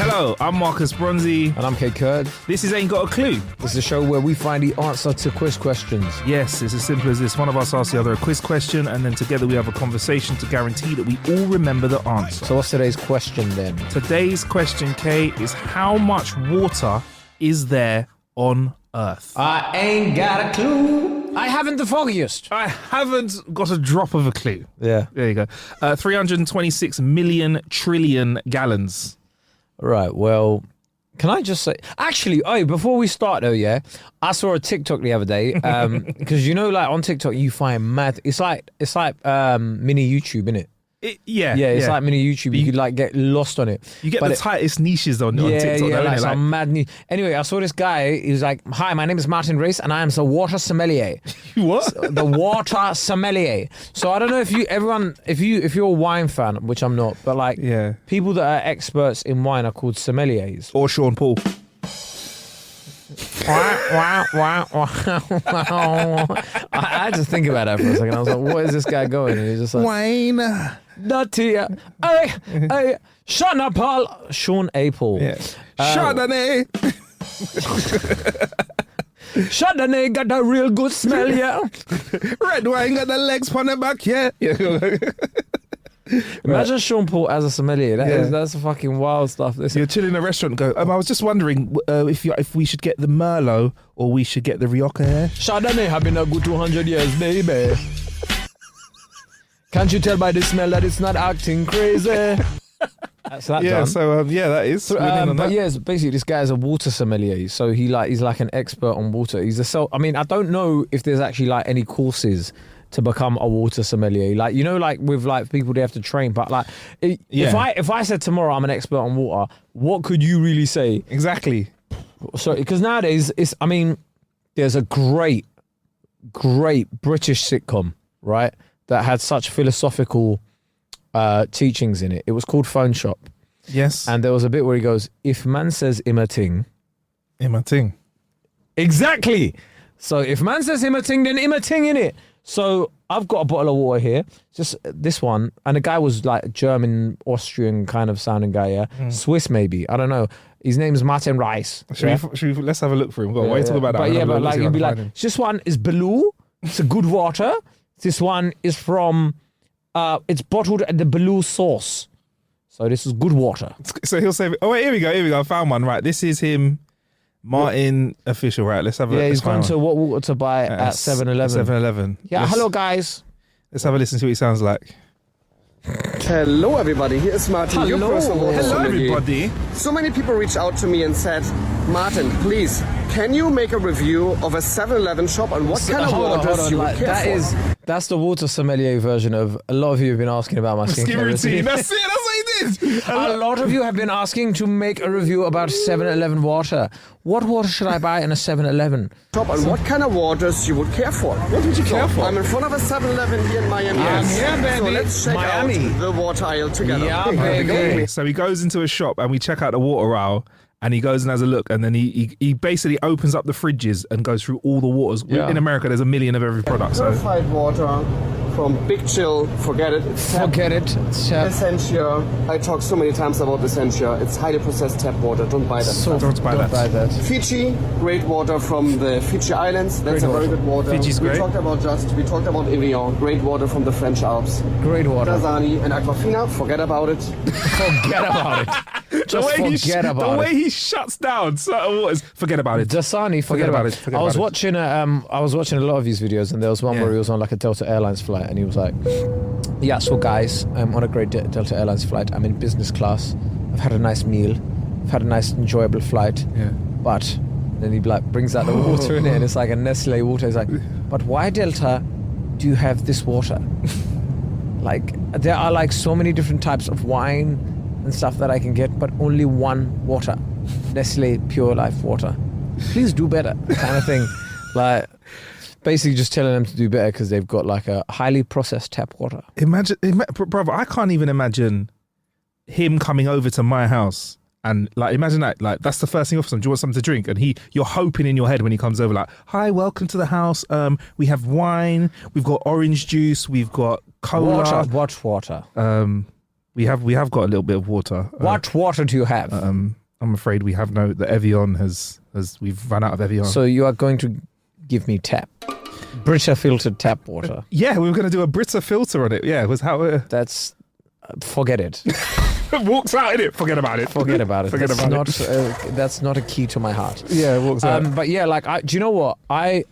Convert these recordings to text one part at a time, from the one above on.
Hello, I'm Marcus Bronzy. And I'm Kate Kurd. This is Ain't Got a Clue. This is a show where we find the answer to quiz questions. Yes, it's as simple as this. One of us asks the other a quiz question, and then together we have a conversation to guarantee that we all remember the answer. So what's today's question then? Today's question, Kate, is how much water is there on Earth? I ain't got a clue. I haven't the foggiest. I haven't got a drop of a clue. Yeah. There you go. 326 million trillion gallons. Right, well, can I just say... Actually, before we start though, yeah, I saw a TikTok the other day, because you know, like on TikTok, you find mad... It's like mini YouTube, innit? Yeah, it's like mini YouTube. You could like get lost on it. You get the tightest niches on TikTok. Yeah, though, like innit? some mad niche. Anyway, I saw this guy. He was like, "Hi, my name is Martin Race, and I am the water sommelier." What? The water sommelier. So I don't know if you're a wine fan, which I'm not, but like, people that are experts in wine are called sommeliers. Or Sean Paul. I had to think about that for a second. I was like, "What is this guy going?" And he's just like, Wine. Dirty. Hey, Sean Paul. Sean A. Paul. Yeah. Chardonnay. Chardonnay got a real good smell, yeah. Red wine got the legs on the back, yeah. Imagine Sean Paul as a sommelier. That's fucking wild stuff. You're chilling in a restaurant and go, I was just wondering if we should get the Merlot or we should get the Rioja here. Chardonnay have been a good 200 years, baby. Can't you tell by the smell that it's not acting crazy? That's that done. That is. Yes, basically this guy is a water sommelier. So he's like an expert on water. I don't know if there's actually like any courses to become a water sommelier. Like, you know, like with like people they have to train, but like if I said tomorrow I'm an expert on water, what could you really say? Exactly. So because nowadays there's a great British sitcom, right, that had such philosophical teachings in it. It was called Phone Shop. Yes. And there was a bit where he goes, if man says him a ting. Exactly. So if man says him a ting, then him a ting in it. So I've got a bottle of water here, just this one. And the guy was like German, Austrian kind of sounding guy, yeah? Swiss maybe, I don't know. His name is Martin Rice. Let's have a look for him. Go on, why are you talking about that? But like you'd be like, this one is Belleau. It's a good water. This one is from, it's bottled at the Belleau source. So this is good water. So he'll say, oh wait, here we go. I found one. Right, this is him, Martin Official. Right, let's have a. Yeah, he's gone to what water to buy at 7-Eleven. 7-Eleven. Yeah, hello guys. Let's have a listen to what he sounds like. Hello everybody, here is Martin. Hello everybody. So many people reached out to me and said, Martin, please, can you make a review of a 7-Eleven shop and what kind of waters you would care for? That's the water sommelier version of, a lot of you have been asking about my skincare routine. That's it, that's what he did. A lot of you have been asking to make a review about 7-Eleven water. What water should I buy in a 7-Eleven? Shop and what kind of waters you would care for. What would you care for? I'm in front of a 7-Eleven here in Miami. Yeah, baby. So let's check out the water aisle together. Yeah, baby. So he goes into a shop and we check out the water aisle. And he goes and has a look, and then he basically opens up the fridges and goes through all the waters. Yeah. In America, there's 1 million of every product. Purified water from Big Chill, forget it. Forget it. Essentia. I talk so many times about Essentia. It's highly processed tap water. Don't buy that. Don't buy that. Fiji, great water from the Fiji Islands. That's very good water. Fiji's great. We talked about Evian. Great water from the French Alps. Great water. Dasani and Aquafina. Forget about it. Forget about it. Just forget about it. The way he shuts down certain waters. Forget about it. Dasani, forget about it. I was watching a lot of these videos, and there was one where he was on like a Delta Airlines flight, and he was like, "Yeah, so guys, I'm on a great Delta Airlines flight. I'm in business class. I've had a nice meal. I've had a nice, enjoyable flight. Yeah. But then he like brings out the water in it, and it's like a Nestle water. He's like, but why Delta do you have this water? Like there are like so many different types of wine and stuff that I can get, but only one water, Nestle Pure Life water. Please do better," kind of thing. Like basically just telling them to do better because they've got like a highly processed tap water. Imagine, brother, I can't even imagine him coming over to my house and like imagine that, like that's the first thing off him. Do you want something to drink? And you're hoping in your head when he comes over, like, "Hi, welcome to the house. We have wine, we've got orange juice, we've got cola." What water? We have got a little bit of water. What water do you have? I'm afraid we have the Evian we've run out of Evian. So you are going to give me Brita filtered tap water. Yeah, we were going to do a Brita filter on it. Yeah, it was how That's forget it. walks out in it. Forget about it. Forget about it. Forget that's about not, it. That's not a key to my heart. Yeah, it walks out. But yeah, like, do you know what? I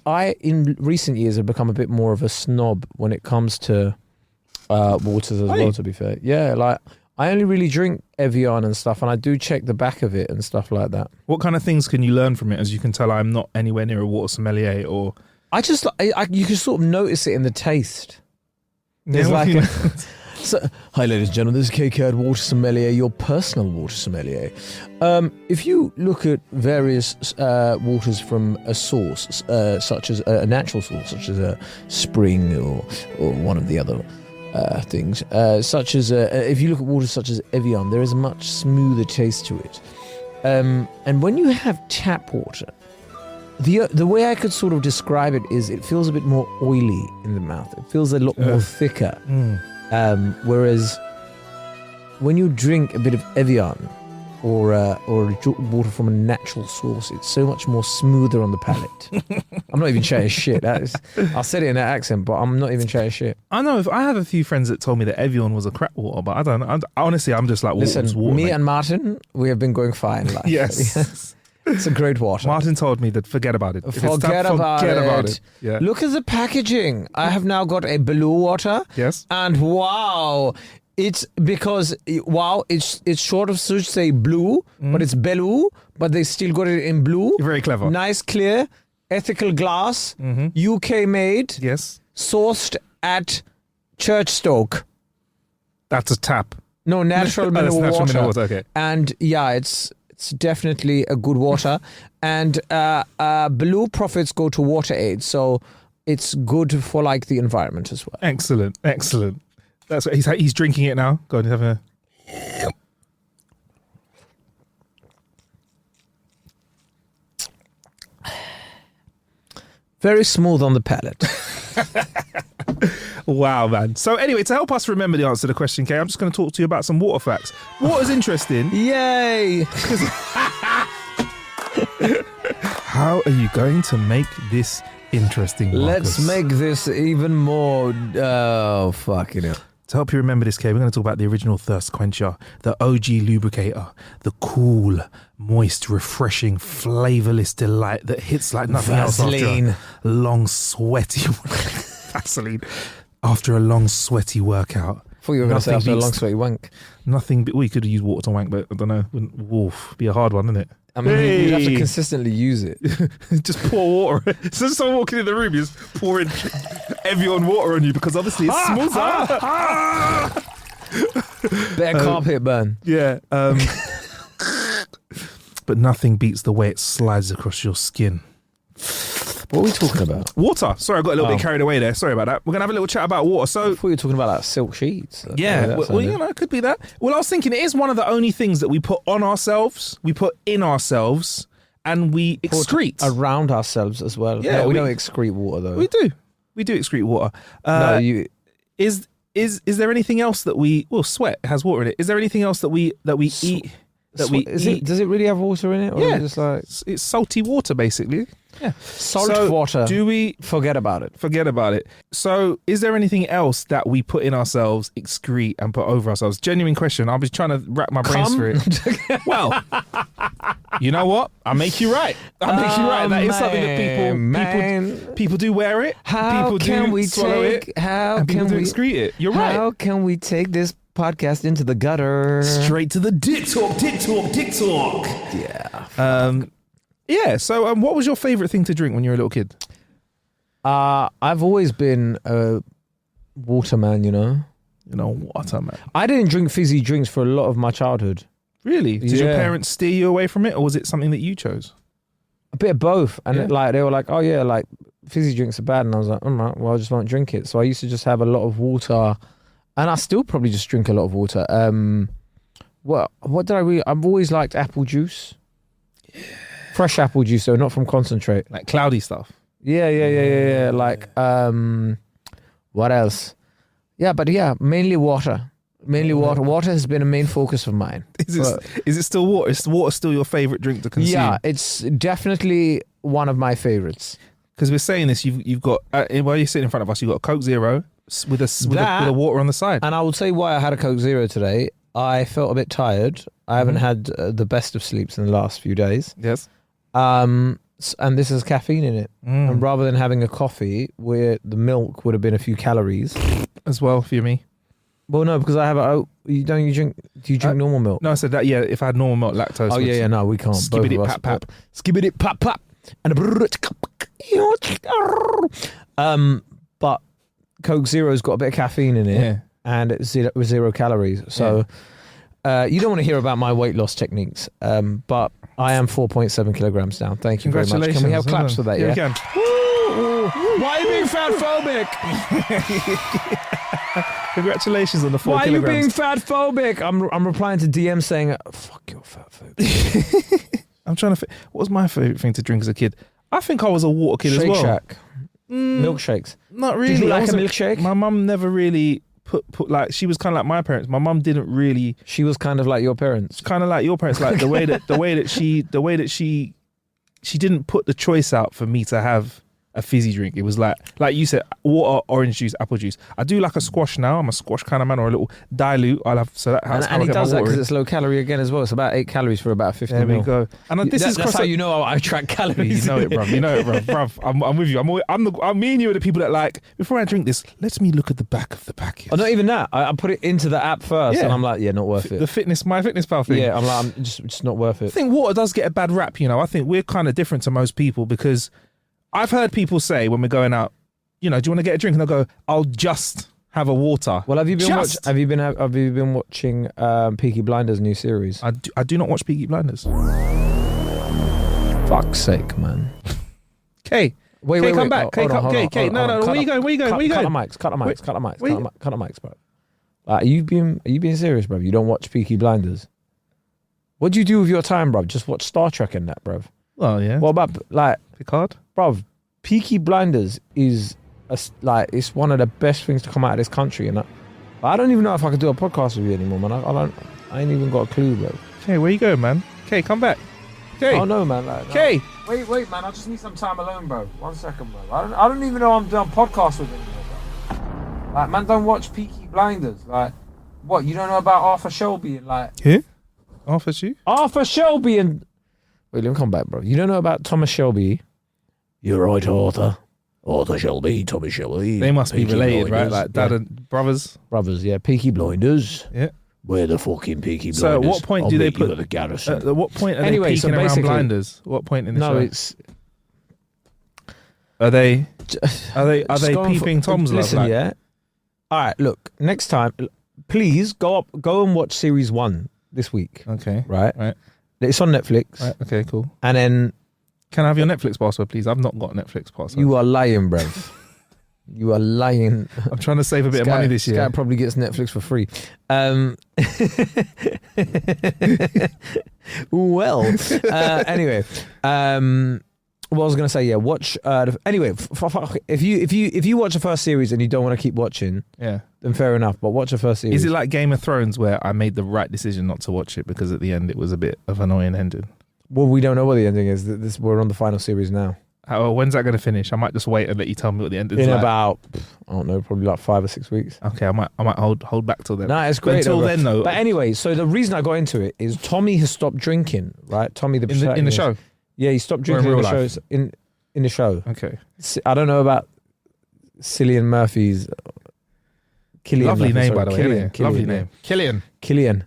in recent years have become a bit more of a snob when it comes to waters as well, to be fair. Yeah, like, I only really drink Evian and stuff, and I do check the back of it and stuff like that. What kind of things can you learn from it? As you can tell, I'm not anywhere near a water sommelier or... You can sort of notice it in the taste. There's hi, ladies and gentlemen, this is KCAD Water Sommelier, your personal water sommelier. If you look at various waters from a source, such as a natural source, such as a spring or one of the other things, such as if you look at waters such as Evian, there is a much smoother taste to it. And when you have tap water, the way I could sort of describe it is it feels a bit more oily in the mouth. It feels a lot more thicker. Whereas when you drink a bit of Evian or water from a natural source, it's so much more smoother on the palate. I'm not even chatting shit. I said it in that accent, but I'm not even chatting shit. I know. If I have a few friends that told me that Evian was a crap water, but I don't know. Honestly, I'm just like, listen, water, me mate. and Martin, we have been going far in life. Yes. It's a great water. Martin told me that forget about it. If it's Forget about it. Yeah. Look at the packaging. I have now got a blue water. Yes. And wow, it's sort of should say blue, but it's blue, but they still got it in blue. You're very clever. Nice, clear, ethical glass, UK made, Yes. sourced at Churchstoke. That's a tap. No, natural Oh, mineral that's natural water. mineral water, okay. And yeah, it's definitely a good water. And blue profits go to WaterAid, so it's good for like the environment as well. Excellent. Excellent. That's what he's drinking it now. Go on, have a... Very smooth on the palate. Wow, man. So anyway, to help us remember the answer to the question, Kay, I'm just going to talk to you about some water facts. Water's interesting. Yay! How are you going to make this interesting, Marcus? Let's make this even more. Oh, fucking hell. To help you remember this, Kay, we're going to talk about the original thirst quencher, the OG lubricator, the cool, moist, refreshing, flavourless delight that hits like nothing Vaseline. else after a long, sweaty... Vaseline. After a long, sweaty workout. I thought you were going to say after a long sweaty wank. We could have used water to wank, but I don't know. Woof, be a hard one, isn't it? I mean, you'd have to consistently use it. Just pour water. So someone walking in the room is pouring Evian water on you because obviously it's smoother. Better carpet burn. Yeah. But nothing beats the way it slides across your skin. What are we talking about? Water. Sorry, I got a little bit carried away there. Sorry about that. We're going to have a little chat about water. I So, thought you were talking about like silk sheets. yeah, well, you know, it could be that. Well, I was thinking it is one of the only things that we put on ourselves, we put in ourselves, and we excrete. Around ourselves as well. Yeah, No, we we- don't excrete water though. We do. We do excrete water. No, Is there anything else that sweat has water in it? Is there anything else that we eat that we eat? Does it really have water in it? Or Yeah. is it just like It's salty water, basically. Yeah. salt So, water? Do we Forget about it. forget about it? So, is there anything else that we put in ourselves, excrete, and put over ourselves? Genuine question. I was trying to wrap my brains through it. Well, you know what? I'll make you right. That is something that people do wear it. How people can do we swallow take? it. How And people can do we? excrete it. You're right. How can we take this podcast into the gutter? Straight to the dick talk. Yeah. Yeah. So, what was your favorite thing to drink when you were a little kid? I've always been a water man. You know, Water, man. I didn't drink fizzy drinks for a lot of my childhood. Really? Did your Yeah. parents steer you away from it, or was it something that you chose? A bit of both, and Yeah. they were like, "Oh yeah, like fizzy drinks are bad," and I was like, "All right, well I just won't drink it." So I used to just have a lot of water, and I still probably just drink a lot of water. What did I really? I've always liked apple juice, fresh apple juice, though, not from concentrate. Like cloudy stuff. Yeah. Like what else? Yeah, but yeah, mainly water. Mainly water. Water has been a main focus of mine. Is it still water? Is water still your favorite drink to consume? Yeah, it's definitely one of my favorites. Because we're saying this, you've got while you're sitting in front of us, you've got a Coke Zero with a water on the side. And I will tell you why I had a Coke Zero today. I felt a bit tired. I haven't had the best of sleeps in the last few days. Yes. And this has caffeine in it. And rather than having a coffee where the milk would have been a few calories, as well for me. Well, no, because I have do you drink normal milk? No, I said that. Yeah, if I had normal milk, lactose. Oh yeah, no, we can't. Skibbity pap pap. Skibbity pap pap. And but Coke Zero's got a bit of caffeine in it, and it's zero calories. So you don't want to hear about my weight loss techniques, but I am 4.7 kilograms down. Thank you very much. Can we have claps for that? Yeah, yeah? we can. Why are you being fat phobic? Congratulations on the 4 Why kilograms. are you being fat phobic? I'm replying to DM saying, fuck your fat phobic. I'm trying to what was my favourite thing to drink as a kid? I think I was a water kid as well. Shake Shack. Milkshakes. Not really. Did you like a milkshake? My mum never really put like, she was kind of like my parents. My mum didn't really. She was kind of like your parents. Kind of like your parents, like the way that she didn't put the choice out for me to have a fizzy drink. It was like you said, water, orange juice, apple juice. I do like a squash now. I'm a squash kind of man, or a little dilute. I'll have And he does that because it's low calorie again as well. It's about 8 calories for about 50 There ml. we go. And That's how you know I track calories. You know it, bruv. I'm with you. Me and you are the people that like, before I drink this, let me look at the back of the package. Oh, not even that. I put it into the app first, and I'm like, yeah, not worth it. The My Fitness Pal thing. Yeah, I'm like, I'm just not worth it. I think water does get a bad rap, you know. I think we're kind of different to most people because I've heard people say when we're going out, you know, do you want to get a drink? And they'll go, I'll just have a water. Well, have you been watching Peaky Blinders' new series? I do not watch Peaky Blinders. Fuck's sake, man. Kay, wait, come back. Kay, No, where you going? Cut the mics, bro. Are you being serious, bro? You don't watch Peaky Blinders? What do you do with your time, bro? Just watch Star Trek and that, bro. Well, yeah. What about like Picard? Bruv, Peaky Blinders is it's one of the best things to come out of this country, and I don't even know if I could do a podcast with you anymore, man. I ain't even got a clue, bro. Okay, where you going, man? Okay, come back. Okay. Oh no, man. Okay. No. Wait, man. I just need some time alone, bro. 1 second, bro. I don't even know I'm doing a podcast with anymore, bro. Like, man, don't watch Peaky Blinders. Like, what? You don't know about Arthur Shelby and like Who? Arthur Shelby? Arthur Shelby and. Wait, let me come back, bro. You don't know about Thomas Shelby? You're right, Arthur. Arthur Shelby, Thomas Shelby. They must be Peaky related, Blinders. right? Like dad and brothers. Brothers, yeah. Peaky Blinders. Yeah. Where the fucking Peaky Blinders? So at what point do they put the garrison? At what point are they peeking around blinders? What point in the show? No, it's Are they Just going peeping Tom's love? Listen, Like, yeah. All right, look. Next time, please go and watch series 1 this week. Okay. Right. Right. It's on Netflix. Right. Okay. Cool. And then Can I have your Netflix password, please? I've not got a Netflix password. you are lying, bruv. You are lying. I'm trying to save a bit of money this year. Sky probably gets Netflix for free. Well, anyway, what I was gonna say, yeah, watch. Anyway, if you watch the first series and you don't want to keep watching, Yeah. then fair enough. But watch the first series. Is it like Game of Thrones where I made the right decision not to watch it because at the end it was a bit of an annoying ending? Well, we don't know what the ending is. We're on the final series now. When's that going to finish? I might just wait and let you tell me what the ending is. In like. about, I don't know, probably like 5 or 6 weeks. Okay, I might hold back till then. No, it's But great. until though, then, though. But anyway, so the reason I got into it is Tommy has stopped drinking, right? Tommy in the show. Yeah, he stopped Or in drinking in real the life? shows in the show. Okay. I don't know about Cillian Murphy's. Killian Lovely Murphy, name, sorry. by the way. Killian, innit? Lovely yeah. name. Killian. Killian.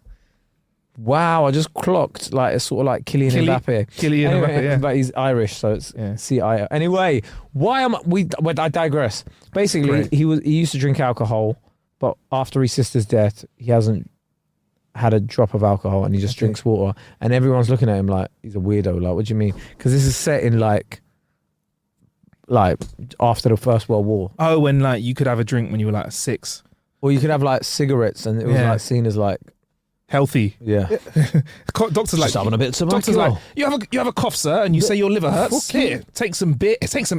Wow, I just clocked like it's sort of like Kylian Mbappe. Kylian Anyway, Mbappe, yeah. But he's Irish, so it's Yeah. C-I-O. Anyway, why am I digress. Basically, Great. he used to drink alcohol, but after his sister's death, he hasn't had a drop of alcohol and he just drinks water. And everyone's looking at him like he's a weirdo. Like, what do you mean? Because this is set in like after the First World War. Oh, when like you could have a drink when you were like 6. Or you could have like cigarettes and it was Yeah. like seen as like healthy. Yeah. Doctors like having a bit of tomato. Doctors like you have a cough, sir, and you say your liver hurts. Here, take some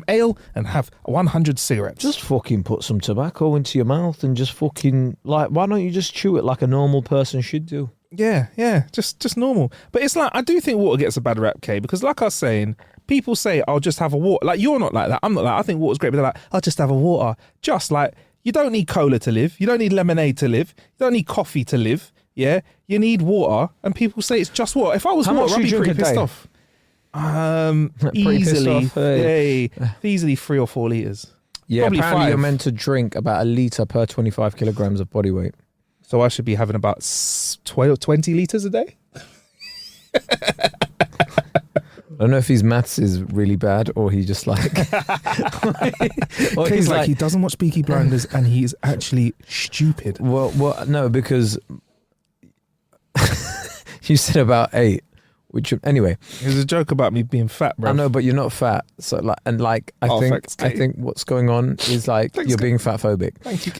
ale, and have 100 cigarettes. Just fucking put some tobacco into your mouth and just fucking like. Why don't you just chew it like a normal person should do? Yeah, just normal. But it's like I do think water gets a bad rap, Kay, because like I was saying, people say I'll just have a water. Like you're not like that. I'm not like that. I think water's great, but they're like I'll just have a water. Just like you don't need cola to live. You don't need lemonade to live. You don't need coffee to live. Yeah, you need water, and people say it's just water. If I was water, I'd be pretty pissed off. Easily, pissed off, hey. Easily 3 or 4 liters. Yeah, Probably apparently 5. you're meant to drink about a litre per 25 kilograms of body weight. So I should be having about 20 liters a day. I don't know if his maths is really bad or he just like... or He's like, he doesn't watch Peaky Blinders and he is actually stupid. Well, no, because you said about 8, which anyway. There's a joke about me being fat, bro. I know, but you're not fat. So like, and like, I think what's going on is like you're being fat phobic. Thank you.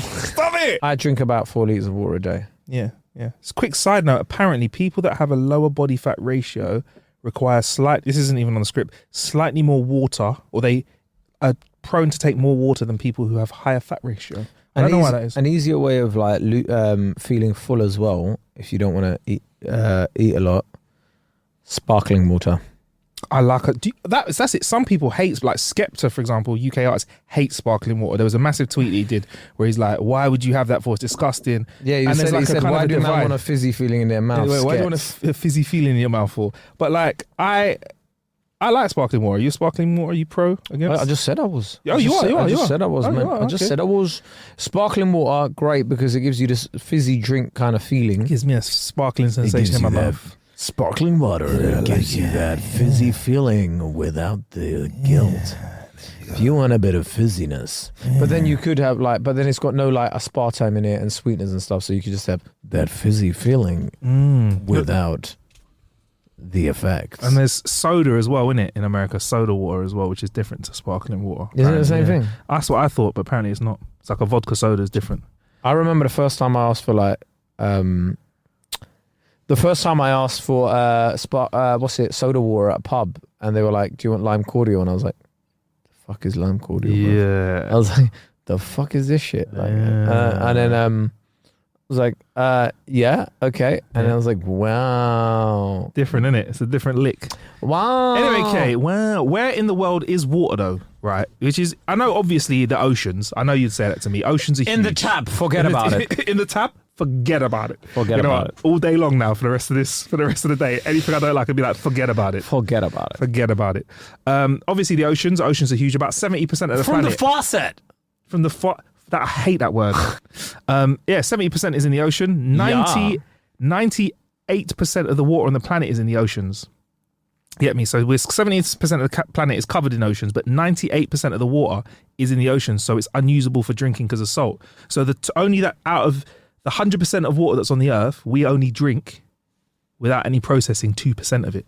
Stop it! I drink about 4 liters of water a day. Yeah. It's a quick side note. Apparently, people that have a lower body fat ratio require this isn't even on the script, slightly more water, or they are prone to take more water than people who have higher fat ratio. I don't know why that is. An easier way of like feeling full as well, if you don't want to eat a lot, sparkling water. I like it. That's it. Some people hate, like Skepta, for example, UK artists hate sparkling water. There was a massive tweet he did where he's like, "Why would you have that for? It's disgusting." Yeah, he said, "Why do man want a fizzy feeling in their mouth?" Why do you want a fizzy feeling in your mouth for? But like, I like sparkling water. Are you sparkling water? Are you pro against? I just said I was. Oh, you are. I just said I was, man. I just okay. said I was. Sparkling water, great, because it gives you this fizzy drink kind of feeling. It gives me a sparkling sensation in my mouth. Sparkling water gives you that fizzy feeling without the guilt. If you want a bit of fizziness. But then you could have but then it's got no like aspartame in it and sweeteners and stuff, so you could just have that fizzy feeling without the effects. And there's soda as well, in America, soda water as well, which is different to sparkling water. Isn't it the same thing? That's what I thought, but apparently it's not. It's like a vodka soda is different. I remember the first time I asked for soda water at a pub, and they were like, "Do you want lime cordial?" And I was like, "The fuck is lime cordial?" Yeah. Bro? I was like, "The fuck is this shit?" Like, and then I was like, "Yeah, okay." And I was like, "Wow, different, innit? It's a different lick." Wow. Anyway, Kay, where in the world is water though? Right, which is, I know obviously the oceans. I know you'd say that to me. Oceans are huge. In the tap. Forget about it. In the tap. Forget about it. Forget about it. All day long now for the rest of the day. Anything I don't like, I'd be like, forget about it. Forget about it. Forget about it. Obviously, the oceans are huge. About 70% of the planet. From the faucet. From the I hate that word. 70% is in the ocean. 98% of the water on the planet is in the oceans. You get me? So 70% of the planet is covered in oceans, but 98% of the water is in the ocean. So it's unusable for drinking because of salt. So only that out of the 100% of water that's on the earth, we only drink without any processing 2% of it.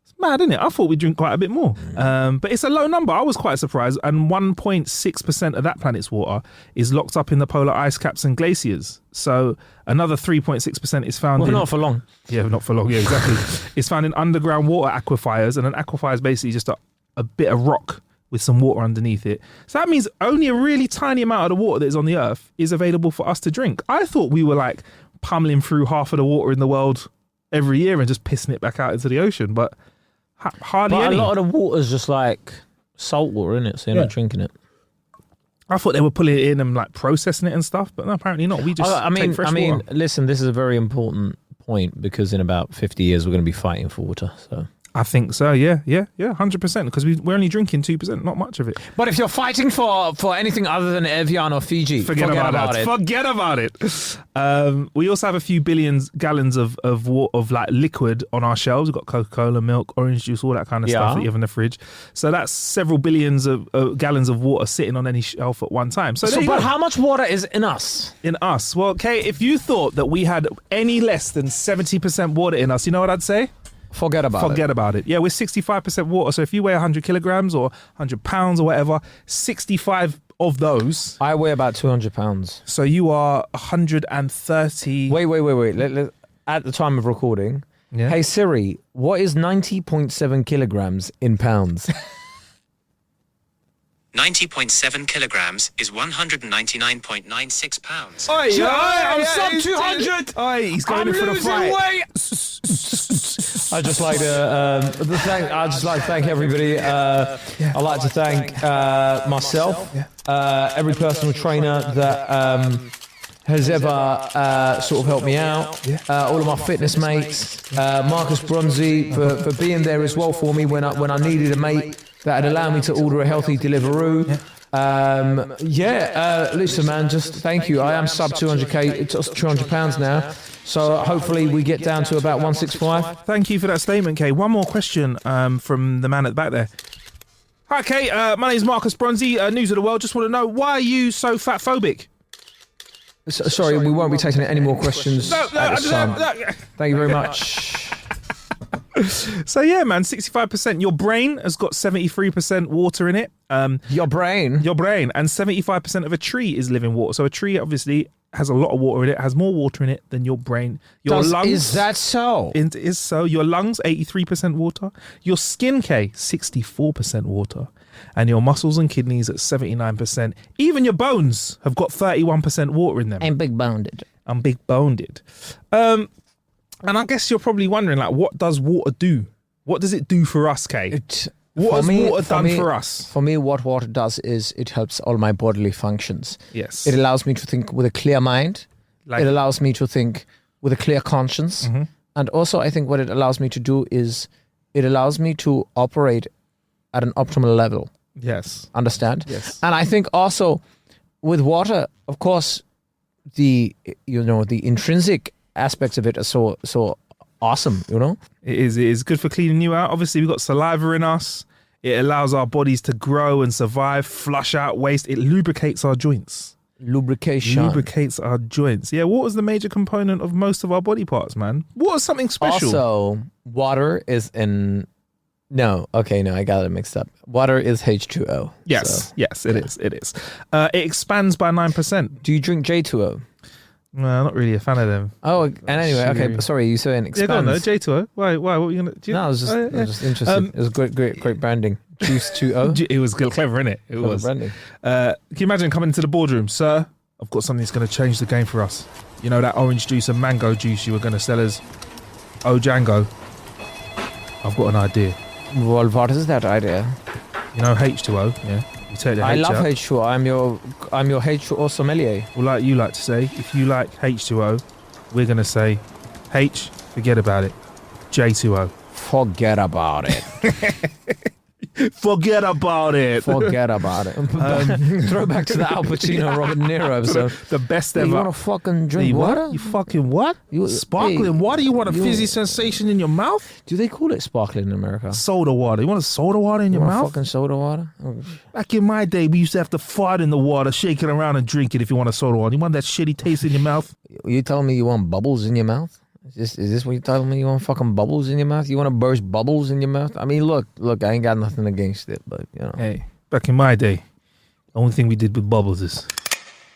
It's mad, isn't it? I thought we'd drink quite a bit more. But it's a low number. I was quite surprised. And 1.6% of that planet's water is locked up in the polar ice caps and glaciers. So another 3.6% is found in... not for long. Yeah, not for long. Yeah, exactly. It's found in underground water aquifers. And an aquifer is basically just a bit of rock with some water underneath it. So that means only a really tiny amount of the water that is on the earth is available for us to drink. I thought we were like pummeling through half of the water in the world every year and just pissing it back out into the ocean, but hardly any. A lot of the water's just like salt water, isn't it? So you're not drinking it. I thought they were pulling it in and like processing it and stuff, but no, apparently not. We just take fresh water. Listen, this is a very important point because in about 50 years we're going to be fighting for water. So I think so. Yeah, 100%. Because we're only drinking 2%, not much of it. But if you're fighting for anything other than Evian or Fiji, forget about it. Forget about it. We also have a few billions gallons of like liquid on our shelves. We've got Coca-Cola, milk, orange juice, all that kind of stuff that you have in the fridge. So that's several billions of gallons of water sitting on any shelf at one time. But how much water is in us? In us? Well, okay, if you thought that we had any less than 70% water in us, you know what I'd say? Forget about it. Yeah, we're 65% water. So if you weigh 100 kilograms or 100 pounds or whatever, 65 of those. I weigh about 200 pounds. So you are 130. Wait. At the time of recording, Yeah. hey Siri, what is 90.7 kilograms in pounds? 90.7 kilograms is 199.96 pounds. I'm sub 200. He's going in for the fight. I just like to thank everybody. I'd like to thank myself, every personal trainer that has ever sort of helped me out, all of my fitness mates, Marcus Bronzy for being there as well for me when I needed a mate that had allowed me to order a healthy Deliveroo. Listen, man, just thank you. I am sub 200k, 200 pounds now. So hopefully we get down to about 165. Thank you for that statement, Kay. One more question from the man at the back there. Hi, Kay. My name is Marcus Bronzy, News of the World. Just want to know, why are you so fat phobic? Sorry, we won't be taking any more questions at this time. Thank you very much. So yeah, man, 65%. Your brain has got 73% water in it. Your brain, and 75% of a tree is living water. So a tree obviously has a lot of water in it, has more water in it than your brain. Your lungs. Is that so? It is so. Your lungs, 83% water. Your skin, K, 64% water. And your muscles and kidneys at 79%. Even your bones have got 31% water in them. I'm big boned. And I guess you're probably wondering, like, what does water do? What does it do for us, Kay? What has water done for us? For me, what water does is it helps all my bodily functions. Yes. It allows me to think with a clear mind. Like- It allows me to think with a clear conscience. Mm-hmm. And also, I think what it allows me to do is it allows me to operate at an optimal level. Yes. Understand? Yes. And I think also with water, of course, the intrinsic aspects of it are so awesome, you know? It is good for cleaning you out. Obviously, we've got saliva in us. It allows our bodies to grow and survive, flush out waste. It lubricates our joints. Lubricates our joints. Yeah, water's the major component of most of our body parts, man. Water's something special. Also, water is in... No, I got it mixed up. Water is H2O. Yes, so. yes, it is. It expands by 9%. Do you drink J2O? Well, not really a fan of them. Oh, and anyway, okay, sorry, you saying expands. Yeah, go on, though. J2O. Why? What were you going to... No, I was just interested. It was great branding. Juice 2O. It was clever, innit? It was. Branding. Can you imagine coming into the boardroom? Sir, I've got something that's going to change the game for us. You know that orange juice and mango juice you were going to sell us? Oh, Django. I've got an idea. Well, what is that idea? You know H2O, yeah? You take the I H love out. H2O. I'm your H2O sommelier. Well, like you like to say, if you like H2O, we're going to say H, forget about it. J2O. Forget about it. Forget about it. Forget about it. Throw back to the Al Pacino, Robert De Niro episode. The best Hey, ever. you want to fucking drink Hey, water? You fucking what? You- Sparkling hey, water? You want a you- fizzy sensation in your mouth? Do they call it sparkling in America? Soda water. You want a soda water in You your want mouth? fucking soda water? Oh, Back in my day, we used to have to fart in the water, shake it around and drink it if you want a soda water. You want that shitty taste in your mouth? you telling me you want bubbles in your mouth? Is this what you're telling me? You want fucking bubbles in your mouth? You want to burst bubbles in your mouth? I mean, look, I ain't got nothing against it, but, you know. Hey, back in my day, the only thing we did with bubbles is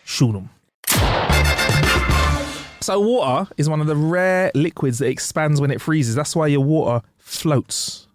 shoot them. So water is one of the rare liquids that expands when it freezes. That's why your water floats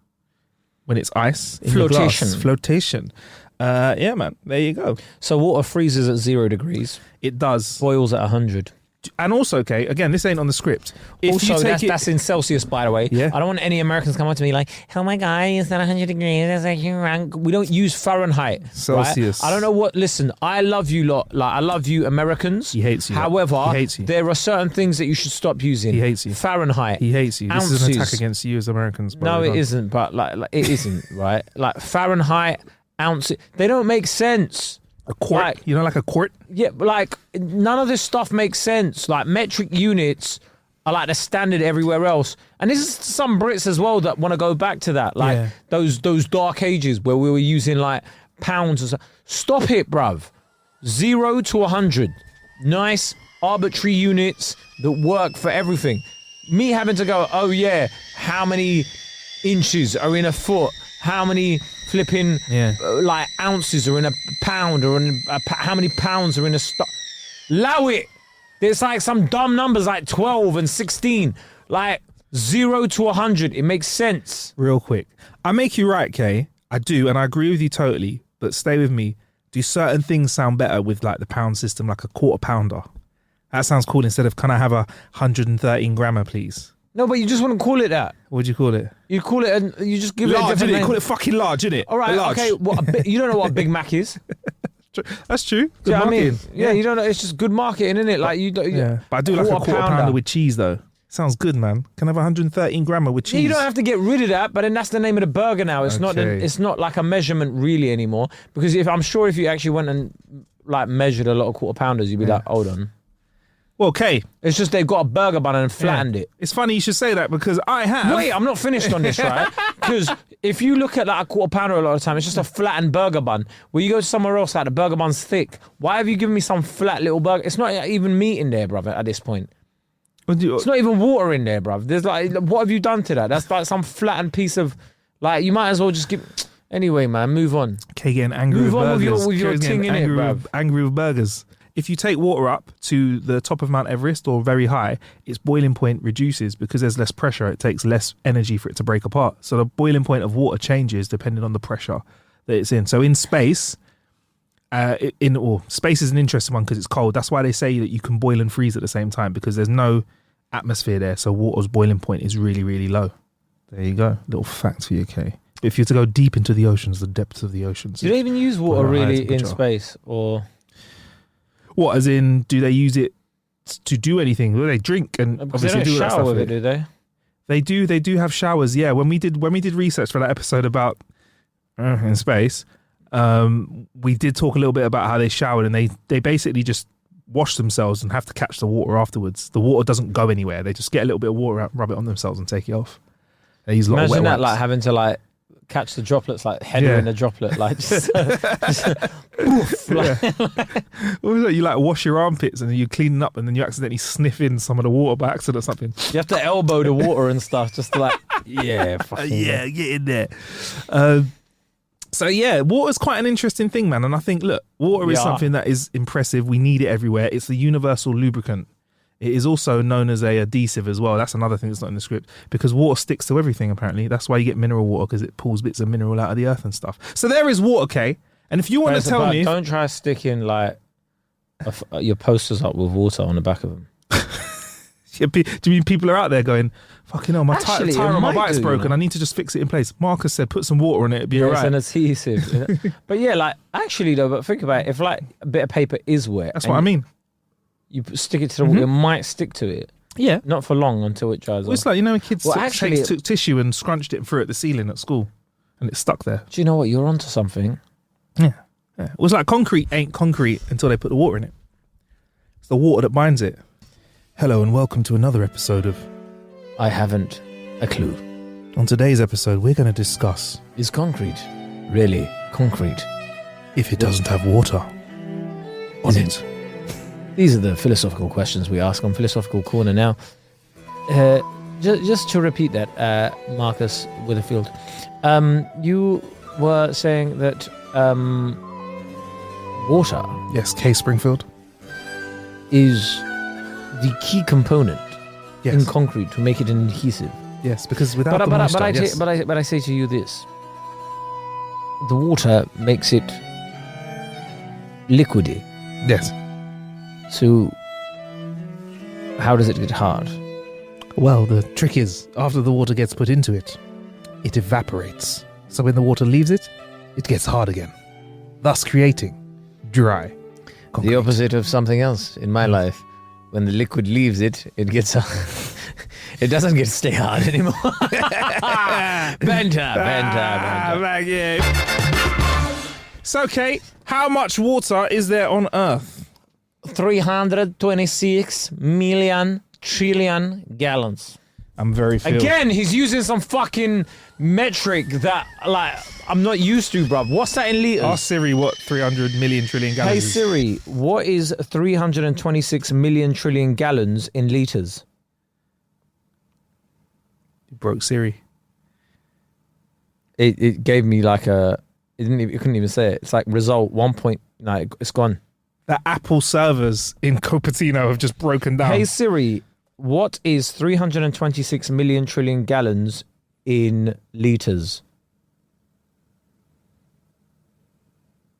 when it's ice in your glass. Flotation. Yeah, man. There you go. So water freezes at 0 degrees, It does. boils at 100. And also, okay, again, this ain't on the script. If Also, you take that's in Celsius, by the way. Yeah. I don't want any Americans come up to me like, oh my God, it's not 100 degrees. That's like you're wrong. We don't use Fahrenheit. Celsius. Right? I don't know what, listen, I love you lot. Like, I love you Americans. He hates you. However, He hates you. there are certain things that you should stop using. He hates you. Fahrenheit. He hates you. This is an Ounces. attack against you as Americans. bro. No, it Don't- isn't, but like it isn't, right? Like Fahrenheit, ounces, they don't make sense. A quart. Like- You know, like a quart? Yeah, but like none of this stuff makes sense. Like metric units are like the standard everywhere else. And this is some Brits as well that want to go back to that. Like Yeah. those dark ages where we were using like pounds or so. Stop it, bruv. 0 to 100. Nice arbitrary units that work for everything. Me having to go, oh yeah, how many inches are in a foot? how many flipping like ounces are in a pound or in how many pounds are in a stock. Allow it. There's like some dumb numbers like 12 and 16. Like 0 to 100. It makes sense. Real quick. I make you right, Kay. I do, and I agree with you totally. But stay with me. Do certain things sound better with like the pound system, like a quarter pounder? That sounds cool instead of, can I have 113 grammer, please? No, but you just wouldn't call it that. What do you call it? You call it, and you just give Large, it a different innit? name. Call it fucking large, innit? All right, large. okay. You don't know what a Big Mac is. That's true. Good Do you know what I mean? marketing. Yeah, you don't know. It's just good marketing, isn't it? Like you don't. Yeah, but I do like a quarter pounder with cheese, though. Sounds good, man. Can I have 113 grammer with cheese? Yeah, you don't have to get rid of that, but then that's the name of the burger now. It's not. It's not like a measurement really anymore. Because if you actually went and like measured a lot of quarter pounders, you'd be like, hold on. Well, okay. It's just they've got a burger bun and flattened it. It's funny you should say that because I have. Wait, I'm not finished on this, right? Because if you look at like a quarter pounder a lot of the time, it's just a flattened burger bun. Where you go somewhere else, like the burger bun's thick. Why have you given me some flat little burger? It's not even meat in there, brother, at this point. It's not even water in there, bruv. There's like, what have you done to that? That's like some flattened piece of, like, you might as well just give. Anyway, man, move on. Okay, getting angry move with on burgers. with your ting in it, bruv. Angry with burgers. If you take water up to the top of Mount Everest or very high, its boiling point reduces because there's less pressure. It takes less energy for it to break apart. So the boiling point of water changes depending on the pressure that it's in. So in space, space is an interesting one because it's cold. That's why they say that you can boil and freeze at the same time because there's no atmosphere there. So water's boiling point is really, really low. There you go. Little fact for you, okay. But if you were to go deep into the oceans, the depths of the oceans. Do they even use water really in space or? What, as in, do they use it to do anything? Do they drink and because obviously they don't do that shower stuff? With it, do they? They do have showers. Yeah, when we did research for that episode about in space, we did talk a little bit about how they showered and they basically just wash themselves and have to catch the water afterwards. The water doesn't go anywhere. They just get a little bit of water out, rub it on themselves, and take it off. They use a lot of wet wipes. Like having to like catch the droplets, like header in a droplet, like just poof, You like wash your armpits and then you clean up and then you accidentally sniff in some of the water by accident or something. You have to elbow the water and stuff, just to like get in there. So yeah, water's quite an interesting thing, man. And I think, look, water is something that is impressive. We need it everywhere. It's the universal lubricant. It is also known as a adhesive as well. That's another thing that's not in the script because water sticks to everything, apparently. That's why you get mineral water because it pulls bits of mineral out of the earth and stuff. So there is water, okay? And if you want to tell me... Don't try sticking like your posters up with water on the back of them. Do you mean people are out there going, fucking hell, my tire on my bike's broken. You know? I need to just fix it in place. Marcus said, put some water on it, it'd be all right. It's an adhesive. You know? But yeah, like, actually though, but think about it. If like a bit of paper is wet. That's what I mean. You stick it to the water, it might stick to it. Yeah. Not for long until it dries off. It's like, you know, when kids took tissue and scrunched it and threw it at the ceiling at school and it stuck there. Do you know what? You're onto something. Yeah. It was like concrete ain't concrete until they put the water in it. It's the water that binds it. Hello and welcome to another episode of I Haven't a Clue. On today's episode, we're going to discuss... Is concrete really concrete? If it doesn't have water on it. These are the philosophical questions we ask on Philosophical Corner now. Just to repeat that, Marcus Witherfield, you were saying that water... Yes, Kay Springfield. ...is the key component yes. in concrete to make it an adhesive. Yes, because without the moisture... But I say to you this. The water makes it liquidy. Yes. So, how does it get hard? Well, the trick is, after the water gets put into it, it evaporates. So when the water leaves it, it gets hard again, thus creating dry concrete. The opposite of something else in my life. When the liquid leaves it, it gets it doesn't stay hard anymore. Banter. Thank you. So, Kate, how much water is there on Earth? 326 million trillion gallons. I'm very filled. Again, he's using some fucking metric that, like, I'm not used to, bruv. What's that in liters? Ask Siri what 300 million trillion gallons is. Hey Siri, what is 326 million trillion gallons in liters? You broke Siri. It gave me like a. It couldn't even say it. It's like result 1 point. No, it's gone. The Apple servers in Cupertino have just broken down. Hey Siri, what is 326 million trillion gallons in liters?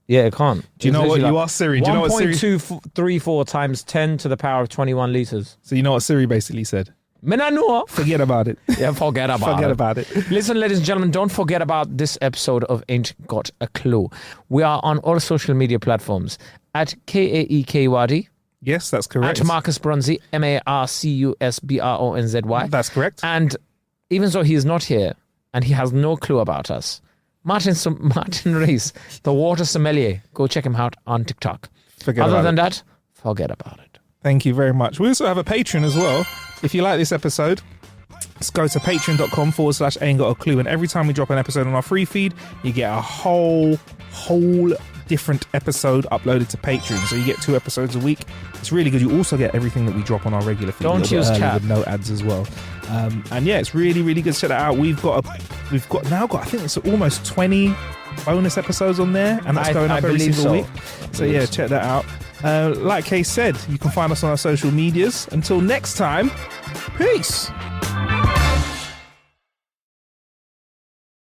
Yeah, it can't. Do you know what you asked Siri? Do you know what Siri? 1.234 times 10 to the power of 21 liters. So you know what Siri basically said? Menanua. Forget about it. Yeah, forget about it. Listen, ladies and gentlemen, don't forget about this episode of Ain't Got a Clue. We are on all social media platforms at KAEKYD. Yes, that's correct. At Marcus Bronzy, MarcusBronzy. That's correct. And even though he is not here and he has no clue about us, Martin Rees, the water sommelier, go check him out on TikTok. Other than that, forget about it. Thank you very much. We also have a Patreon as well. If you like this episode, let's go to patreon.com/ain't got a clue. And every time we drop an episode on our free feed, you get a whole different episode uploaded to Patreon. So you get 2 episodes a week. It's really good. You also get everything that we drop on our regular feed. Don't use cap. With no ads as well. And yeah, it's really, really good. Check that out. We've got I think it's almost 20 bonus episodes on there, and that's going up every single week. So yeah, check that out. Like Kay said, you can find us on our social medias. Until next time, peace.